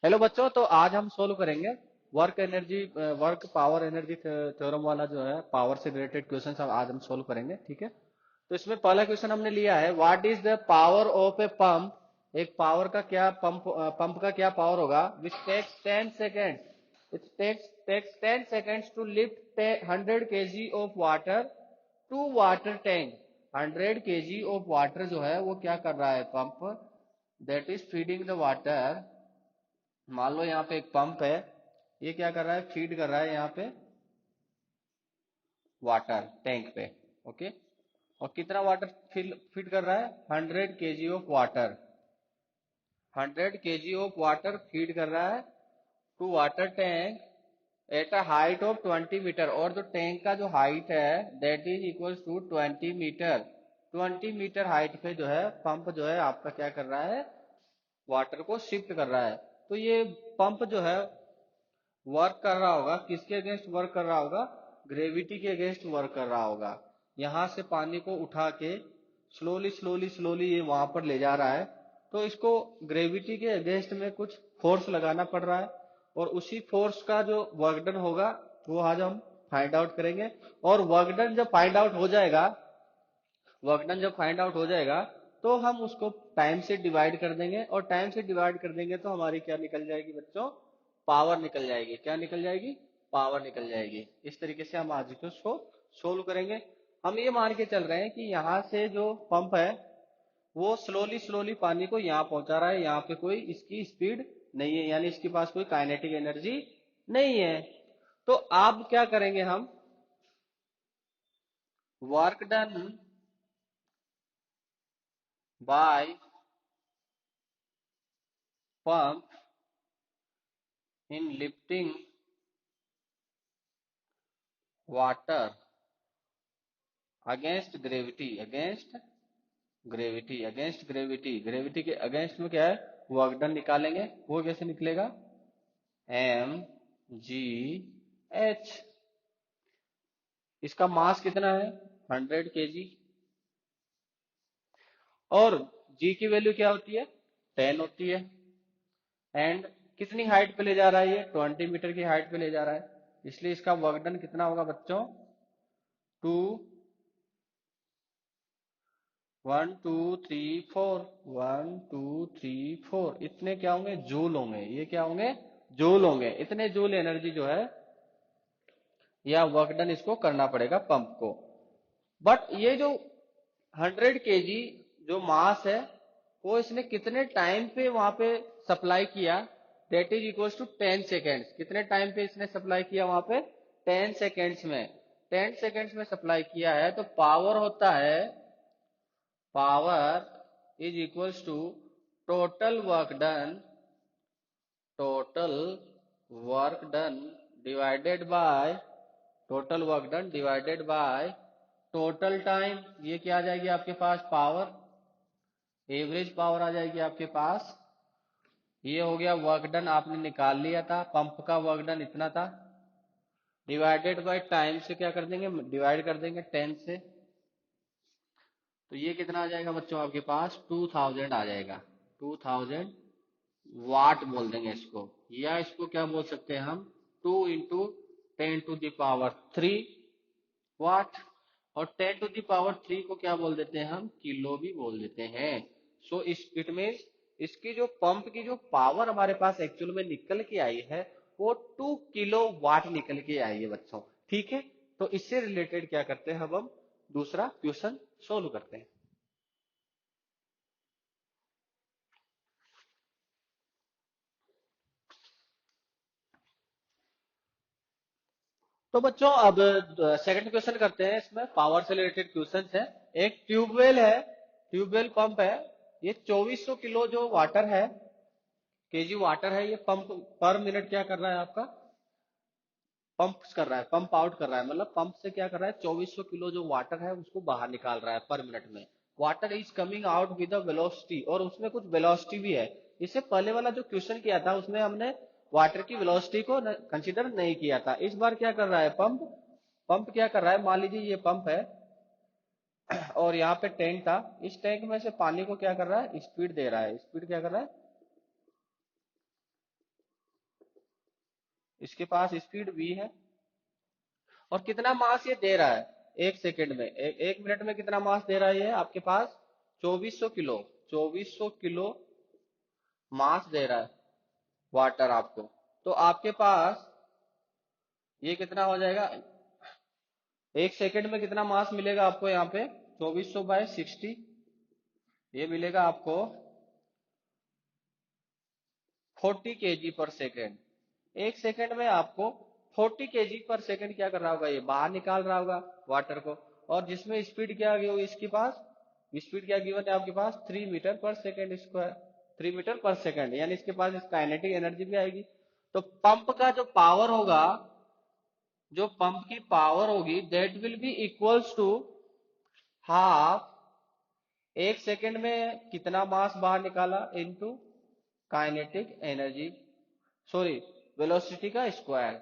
Hello बच्चों, तो आज हम सोल्व करेंगे वर्क पावर एनर्जी थ्योरम वाला जो है पावर से रिलेटेड क्वेश्चन आज हम सोल्व करेंगे। ठीक है, तो इसमें पहला क्वेश्चन हमने लिया है, what is the power of a pump. एक पावर का क्या पंप का क्या पावर होगा, which takes 10 second. It takes 10 seconds to lift 100 kg of water to water tank. 100 kg of water जो है वो क्या कर रहा है pump, that is feeding the water. मान लो यहाँ पे एक पंप है, ये क्या कर रहा है, फीड कर रहा है यहाँ पे वाटर टैंक पे। ओके, और कितना वाटर फीड कर रहा है, 100 kg of water. 100 kg of water feed कर रहा है to water tank at a height of 20 metre. और जो टैंक का जो हाइट है that is equal to 20 metre. 20 metre height पे जो है पंप जो है आपका क्या कर रहा है, वाटर को शिफ्ट कर रहा है। तो ये पंप जो है वर्क कर रहा होगा, किसके अगेंस्ट वर्क कर रहा होगा, ग्रेविटी के अगेंस्ट वर्क कर रहा होगा। यहां से पानी को उठा के स्लोली स्लोली स्लोली ये वहां पर ले जा रहा है, तो इसको ग्रेविटी के अगेंस्ट में कुछ फोर्स लगाना पड़ रहा है, और उसी फोर्स का जो वर्क डन होगा वो आज हम फाइंड आउट करेंगे। और वर्क डन जब फाइंड आउट हो जाएगा, वर्क जब फाइंड आउट हो जाएगा तो हम उसको टाइम से डिवाइड कर देंगे, और टाइम से डिवाइड कर देंगे तो हमारी क्या निकल जाएगी बच्चों, पावर निकल जाएगी। क्या निकल जाएगी, पावर निकल जाएगी। इस तरीके से हम आज को सोल्व करेंगे। हम ये मान के चल रहे हैं कि यहाँ से जो पंप है वो स्लोली स्लोली पानी को यहाँ पहुंचा रहा है, यहाँ पे कोई इसकी स्पीड नहीं है, यानी इसके पास कोई काइनेटिक एनर्जी नहीं है। तो अब क्या करेंगे हम, work done by pump in lifting water against gravity के अगेंस्ट में क्या है, वर्क डन निकालेंगे। वो कैसे निकलेगा, mgh। इसका मास कितना है, 100 kg, और g की वैल्यू क्या होती है, 10 होती है। एंड कितनी हाइट पे ले जा रहा है, ये 20 मीटर की हाइट पे ले जा रहा है, इसलिए इसका वर्क डन कितना होगा बच्चों, 2 1 2 3 4 1 2 3 4 इतने क्या होंगे, जूल होंगे। ये क्या होंगे, जूल होंगे। इतने जूल एनर्जी जो है या वर्क डन इसको करना पड़ेगा पंप को। बट ये जो 100 केजी जो मास है वो इसने कितने टाइम पे वहां पे सप्लाई किया, that is equal to 10 seconds. कितने टाइम पे इसने सप्लाई किया वहां पे, 10 सेकेंड्स में। 10 सेकेंड्स में सप्लाई किया है, तो पावर होता है, power is equals to total work done, total work done divided by, total work done divided by total time. ये क्या आ जाएगी आपके पास, पावर, एवरेज पावर आ जाएगी आपके पास। ये हो गया वर्क डन, आपने निकाल लिया था, पंप का वर्क डन इतना था, डिवाइडेड बाय टाइम से क्या कर देंगे, डिवाइड कर देंगे 10 से। तो ये कितना आ जाएगा बच्चों आपके पास, 2000 आ जाएगा। 2000 वाट बोल देंगे इसको, या इसको क्या बोल सकते हैं हम, 2 इंटू 10⁻³ वाट। और 10⁻³ को क्या बोल देते हैं हम, किलो भी बोल देते हैं। सो इट मीन्स इसकी जो पंप की जो पावर हमारे पास एक्चुअल में निकल के आई है वो 2 किलो वाट निकल के आई है बच्चों। ठीक है, तो इससे रिलेटेड क्या करते हैं, अब हम दूसरा क्वेश्चन सोल्व करते हैं। तो बच्चों अब सेकंड क्वेश्चन करते हैं। इसमें पावर से रिलेटेड क्वेश्चन है। एक ट्यूबवेल है, ट्यूबवेल पंप है, ये 2400 किलो जो वाटर है, केजी वाटर है, ये पंप पर मिनट क्या कर रहा है आपका, पंप कर रहा है, पंप आउट कर रहा है। मतलब पंप से क्या कर रहा है, 2400 किलो जो वाटर है उसको बाहर निकाल रहा है पर मिनट में। Water is coming out with velocity, और उसमें कुछ वेलोसिटी भी है। इससे पहले वाला जो क्वेश्चन किया था उसमें हमने वाटर की वेलोसिटी को कंसिडर नहीं किया था। इस बार क्या कर रहा है पंप, पंप क्या कर रहा है, मान लीजिए ये पंप है और यहाँ पे टैंक था, इस टैंक में से पानी को क्या कर रहा है, स्पीड दे रहा है। स्पीड क्या कर रहा है, इसके पास स्पीड v है, और कितना मास ये दे रहा है एक सेकंड में, एक मिनट में कितना मास दे रहा है ये आपके पास 2400 किलो, 2400 किलो मास दे रहा है वाटर आपको। तो आपके पास ये कितना हो जाएगा, एक सेकंड में कितना मास मिलेगा आपको यहाँ पे 2400 बाय 60, ये मिलेगा आपको 40 केजी पर सेकेंड। एक सेकंड में आपको 40 केजी पर सेकंड क्या कर रहा होगा, ये बाहर निकाल रहा होगा वाटर को। और जिसमें स्पीड क्या होगी इसके पास, स्पीड क्या गिवन है आपके पास 3 मीटर पर सेकंड स्क्वायर, 3 मीटर पर सेकंड, यानी इसके पास इस काइनेटिक एनर्जी भी आएगी। तो पंप का जो पावर होगा, जो पंप की पावर होगी that will be equals to half, एक सेकंड में कितना मास बाहर निकाला into kinetic energy, sorry velocity का square,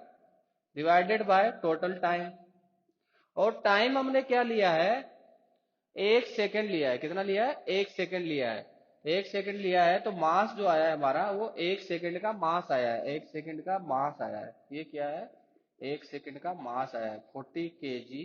divided by total time. और टाइम हमने क्या लिया है, एक सेकंड लिया है। कितना लिया है, एक सेकंड लिया है। एक सेकंड लिया है तो मास जो आया है हमारा वो एक सेकंड का मास आया है, एक सेकंड का मास आया है। ये क्या है, एक सेकंड का मास आया है 40 केजी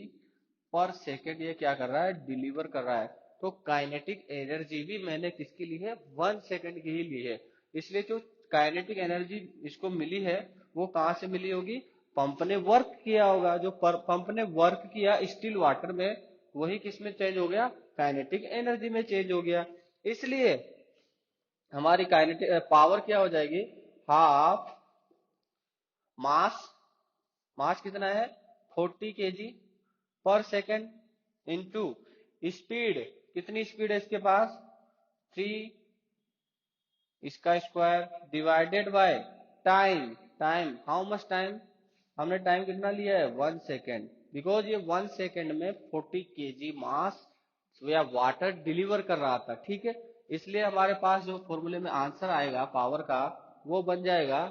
पर सेकंड। ये क्या कर रहा है, डिलीवर कर रहा है। तो काइनेटिक एनर्जी भी मैंने किसकी ली है, 1 सेकंड की ही ली है। इसलिए जो काइनेटिक एनर्जी इसको मिली है वो कहां से मिली होगी, पंप ने वर्क किया होगा। जो पंप ने वर्क किया स्टिल वाटर में, वही किस में चेंज हो गया, काइनेटिक एनर्जी में चेंज हो गया। इसलिए हमारी काइनेटिक पावर क्या हो जाएगी, हाफ मास, मास कितना है 40 केजी पर सेकेंड इंटू स्पीड, कितनी स्पीड है इसके पास 3, इसका square divided by time, time how much time, हमने टाइम कितना लिया है 1 सेकेंड, बिकॉज ये 1 सेकेंड में 40 केजी मास या वाटर डिलीवर कर रहा था। ठीक है, इसलिए हमारे पास जो फॉर्मूले में आंसर आएगा पावर का वो बन जाएगा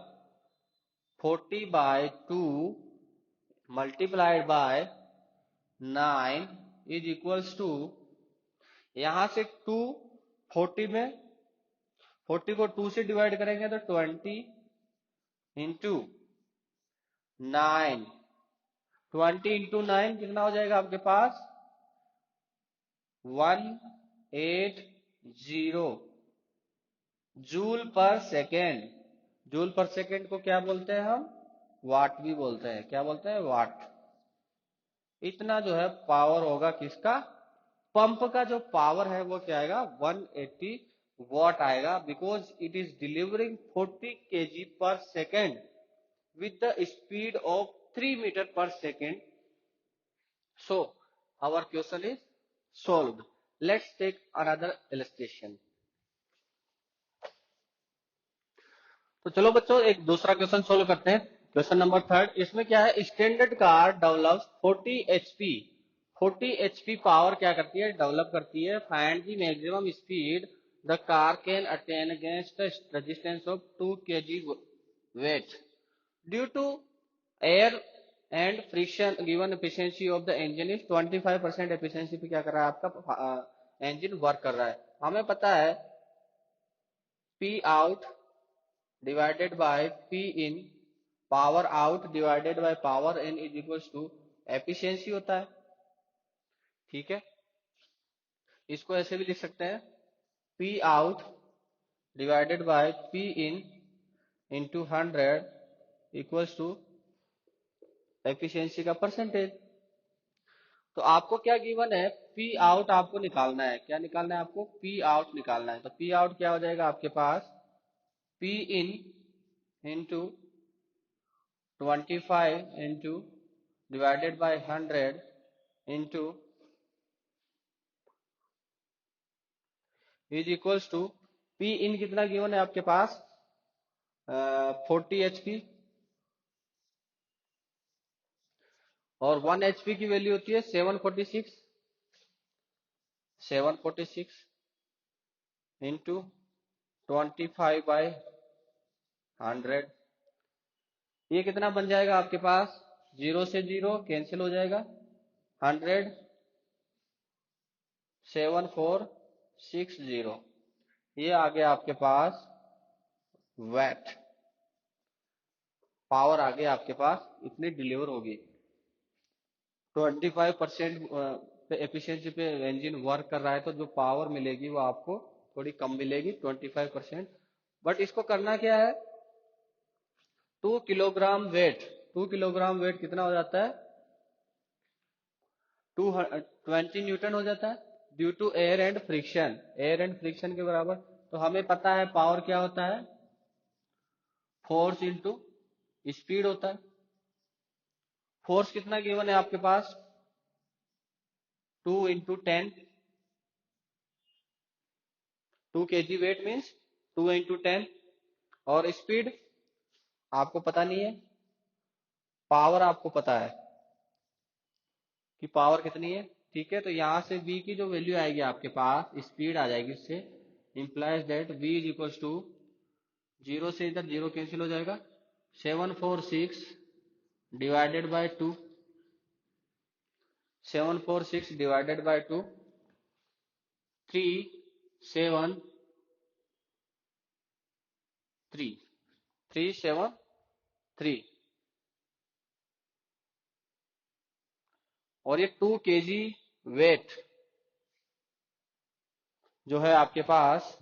40/2 multiplied by 9 is equals to, यहां से 2 40 में, 40 को 2 से डिवाइड करेंगे तो 20 इंटू 9, 20 इंटू 9 कितना हो जाएगा आपके पास 180 जूल पर सेकेंड। जूल पर सेकेंड को क्या बोलते हैं हम, वाट भी बोलते हैं। क्या बोलते हैं, वाट। इतना जो है पावर होगा किसका, पंप का जो पावर है वो क्या आएगा 180 वॉट आएगा, because it is delivering 40 KG पर second with the speed of 3 meter per second. So our question is solved. Let's take another illustration. तो चलो बच्चों एक दूसरा क्वेश्चन सोल्व करते हैं। क्वेश्चन नंबर 3, इसमें क्या है, standard car develops 40 HP, 40 HP power क्या करती है, डेवलप करती है। Find the maximum speed the car can attain against resistance of 2 kg weight due to air and friction, given efficiency of the engine is 25% efficiency पे क्या कर रहा है आपका इंजन वर्क कर रहा है। हमें पता है P out divided by P in, power out divided by power in is equals to efficiency होता है। ठीक है, इसको ऐसे भी लिख सकते हैं P out divided by P in into 100 equals to efficiency का परसेंटेज। तो आपको क्या गिवन है, पी आउट आपको निकालना है। क्या निकालना है आपको, पी आउट निकालना है। तो पी आउट क्या हो जाएगा आपके पास, P in into 25 into divided by 100 into is equals to, P in कितना गिवन है आपके पास 40 एचपी, और 1 एचपी की वैल्यू होती है 746, 746 इंटू 25/100, ये कितना बन जाएगा आपके पास, 0 से 0 कैंसिल हो जाएगा, 100 7460, ये आ गया आपके पास वैट। पावर आगे आपके पास इतनी डिलीवर होगी। 25% पे एफिशिएंसी पे इंजन वर्क कर रहा है तो जो पावर मिलेगी वो आपको थोड़ी कम मिलेगी, 25%। बट इसको करना क्या है, 2 किलोग्राम वेट, 2 किलोग्राम वेट कितना हो जाता है, 20 न्यूटन हो जाता है due to air and friction, air and friction के बराबर। तो हमें पता है पावर क्या होता है, फोर्स इंटू स्पीड होता है। फोर्स कितना गिवन है आपके पास, 2 × 10, 2 kg वेट मीन्स 2 × 10। और स्पीड आपको पता नहीं है, पावर आपको पता है कि पावर कितनी है, ठीक है। तो यहां से v की जो वैल्यू आएगी आपके पास, स्पीड आ जाएगी उससे, implies that v is equals to, zero से इधर जीरो कैंसिल हो जाएगा, 746 डिवाइडेड बाय 2, 746 डिवाइडेड बाय 2, 373, 373। और ये 2 kg वेट जो है आपके पास,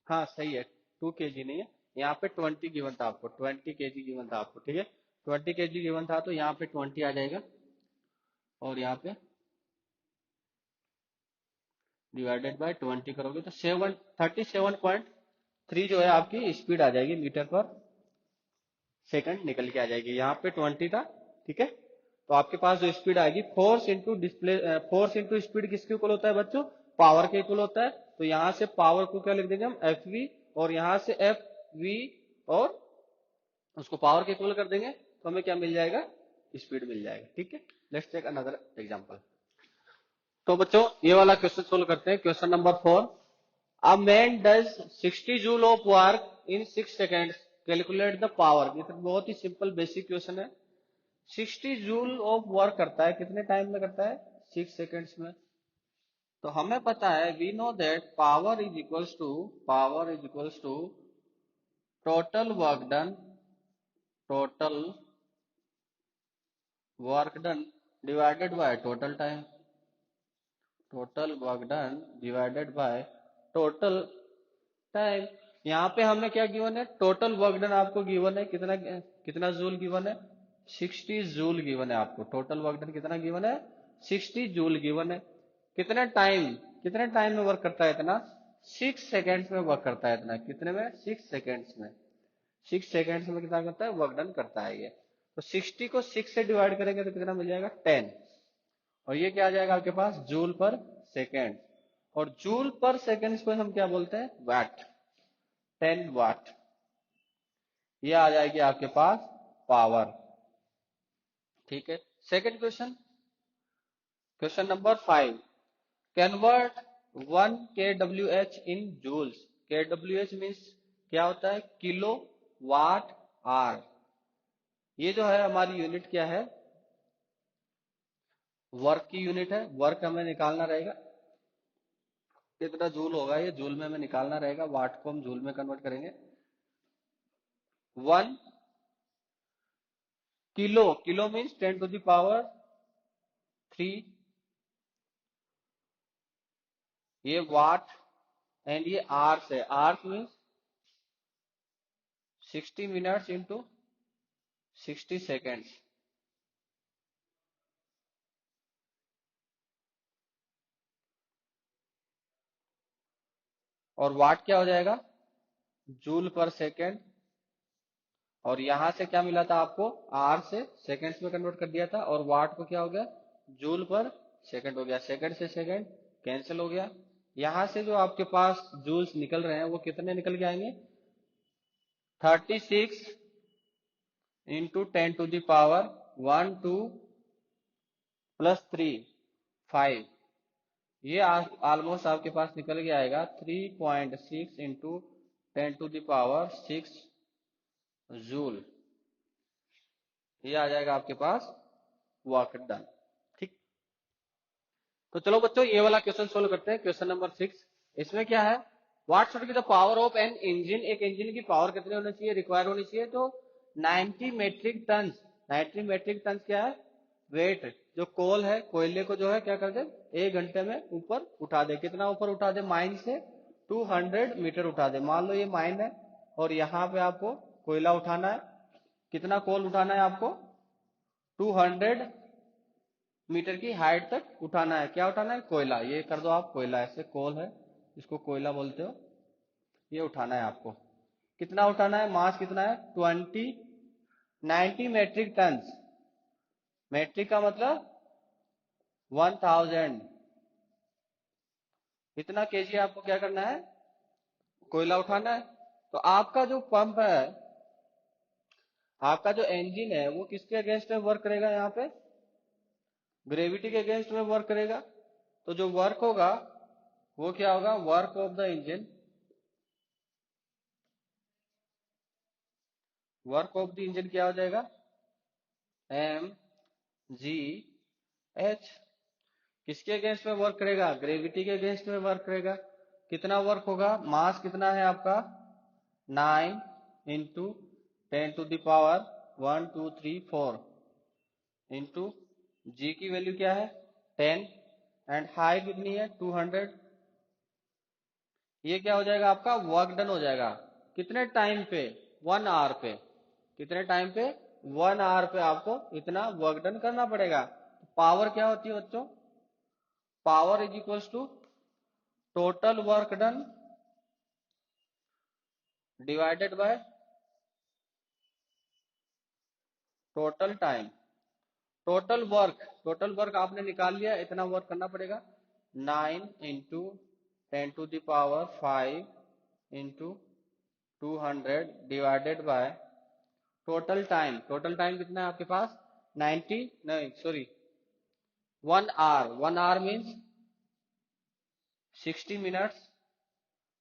हाँ सही है, 2 kg नहीं है, यहाँ पे 20 गिवन था आपको, 20 kg गिवन था आपको, ठीक है। 20 kg गिवन था तो यहाँ पे 20 आ जाएगा, और यहाँ पे डिवाइडेड बाय 20 करोगे तो 37.3 जो है आपकी स्पीड आ जाएगी, मीटर पर सेकंड निकल के आ जाएगी। यहाँ पे 20 था, ठीक है। तो आपके पास जो स्पीड आएगी, force into display, force into speed किसके इक्वल होता है बच्चों, पावर के इक्वल होता है। तो यहाँ से पावर को क्या लिख देंगे हम, एफ वी, और यहाँ से एफ वी, और उसको पावर के इक्वल कर देंगे तो हमें क्या मिल जाएगा, स्पीड मिल जाएगा, ठीक है। Let's take another example. तो बच्चों ये वाला क्वेश्चन सोल्व करते हैं, question number 4। A man does 60 joule of work in 6 seconds, calculate the power. ये तो बहुत ही सिंपल बेसिक क्वेश्चन है। 60 जूल ऑफ वर्क करता है, कितने टाइम में करता है, 6 सेकेंड्स में। तो हमें पता है, we know that power is equals to, power is equals to total work done, total work done divided by total time, total work done divided by total time. यहाँ पे हमें क्या गिवन है, टोटल वर्क डन आपको given है, कितना कितना joule given है, 60 जूल गिवन है आपको। टोटल वर्क डन कितना गिवन है, 60 जूल गिवन है। कितने टाइम में वर्क करता है इतना, 6 सेकेंड्स में वर्क करता है इतना, कितने में, 6 सेकेंड्स में। 6 सेकेंड्स में कितना करता है, वर्क डन करता है ये। तो 60 को 6 से डिवाइड करेंगे तो कितना मिल जाएगा, 10। और ये क्या आ जाएगा आपके पास, जूल पर सेकेंड। और जूल पर सेकेंड को हम क्या बोलते हैं, वाट, 10 वाट। ये आ जाएगी आपके पास पावर, ठीक है। Second question, question number 5। Convert 1 kWh in joules. kWh means क्या होता है, किलो वाट आर। ये जो है हमारी यूनिट क्या है, वर्क की यूनिट है। वर्क हमें निकालना रहेगा, कितना जूल होगा, ये जूल में हमें निकालना रहेगा, वाट को हम जूल में कन्वर्ट करेंगे। 1 किलो, किलो मीन्स 10⁻³ ये वाट, एंड ये आर्स है, hours means 60 minutes into 60 seconds. और वाट क्या हो जाएगा, जूल पर सेकेंड। और यहां से क्या मिला था आपको, आर से सेकेंड्स में कन्वर्ट कर दिया था, और वाट को क्या हो गया, जूल पर सेकेंड हो गया। सेकेंड से सेकेंड कैंसिल हो गया। यहां से जो आपके पास जूल्स निकल रहे हैं वो कितने निकल के आएंगे, 36 इंटू 10⁻1 2 +3 5। ये ऑलमोस्ट आपके पास निकल के आएगा 3.6 इंटू 10⁻6 जूल। ये आ जाएगा आपके पास वर्क डन। तो चलो बच्चों ये वाला क्वेश्चन सोल्व करते हैं। क्वेश्चन नंबर 6, इसमें क्या है, what should be the power of an engine, एक इंजन की पावर कितनी होनी चाहिए, रिक्वायर होनी चाहिए, तो 90 मेट्रिक टन। 90 मेट्रिक टन क्या है, वेट, जो कोल है, कोयले को जो है क्या कर दे, 1 घंटे में ऊपर उठा दे। कितना ऊपर उठा दे, माइन से 200 मीटर उठा दे। मान लो ये माइन है और यहाँ पे आपको कोयला उठाना है। कितना कोल उठाना है आपको, 200 मीटर की हाइट तक उठाना है। क्या उठाना है, कोयला। ये कर दो आप, कोयला ऐसे कोल है, इसको कोयला बोलते हो। ये उठाना है आपको। कितना उठाना है, मास कितना है, 90 मेट्रिक टन। मेट्रिक का मतलब 1000। इतना केजी आपको क्या करना है, कोयला उठाना है। तो आपका जो पंप है, आपका जो इंजन है, वो किसके अगेंस्ट में वर्क करेगा, यहाँ पे ग्रेविटी के अगेंस्ट में वर्क करेगा। तो जो वर्क होगा वो क्या होगा, work of the engine, work of the engine क्या हो जाएगा, mgh। किसके अगेंस्ट में वर्क करेगा, ग्रेविटी के अगेंस्ट में वर्क करेगा। कितना वर्क होगा, मास कितना है आपका, 9 इंटू 10⁻⁴ 1 2 3 4 इंटू जी की वैल्यू क्या है 10 एंड हाइट कितनी है 200। ये क्या हो जाएगा, आपका वर्क डन हो जाएगा। कितने टाइम पे, 1 आवर पे। कितने टाइम पे, 1 आवर पे आपको इतना वर्क डन करना पड़ेगा। पावर क्या होती है बच्चों, power is equals to total work done divided by total time. Total work आपने निकाल लिया, इतना वर्क करना पड़ेगा, 9 into 10⁵ into 200 divided by total time. Total time कितना है आपके पास, 90 नहीं sorry 1 hour. 1 hour means 60 minutes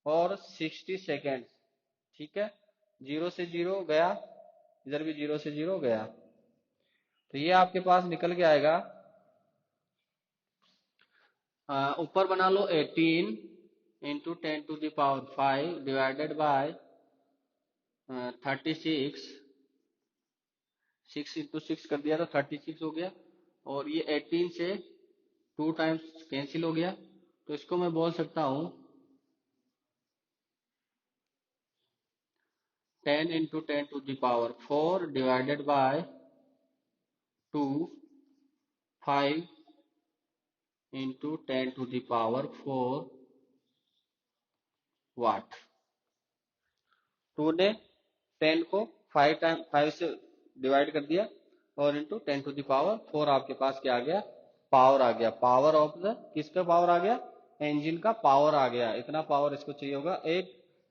और 60 सेकेंड्स। ठीक है, 0 से 0 गया, इधर भी 0 से 0 गया, तो ये आपके पास निकल के आएगा। ऊपर बना लो 18 इंटू 10⁵ डिवाइडेड बाय 36। 6 इंटू 6 कर दिया तो 36 हो गया, और ये 18 से 2 टाइम्स कैंसिल हो गया, तो इसको मैं बोल सकता हूँ 10 इंटू 10⁴ डिवाइडेड बाय 2 5 इंटू 10⁴ वाट। 2 ने 10 को 5 से डिवाइड कर दिया और इंटू 10⁴ आपके पास क्या आ गया, पावर आ गया। पावर ऑफ द, किसका पावर आ गया, इंजन का पावर आ गया। इतना पावर इसको चाहिए होगा।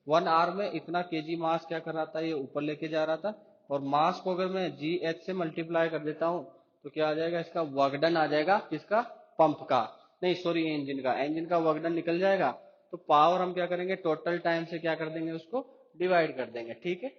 1 आवर में इतना केजी मास क्या कर रहा था, ये ऊपर लेके जा रहा था। और मास को अगर मैं GH से मल्टीप्लाई कर देता हूं तो क्या आ जाएगा, इसका वर्कडन आ जाएगा, किसका, पंप का, नहीं सॉरी इंजन का वर्कडन निकल जाएगा। तो पावर हम क्या करेंगे, टोटल टाइम से क्या कर देंगे, उसको डिवाइड कर देंगे। ठीक है।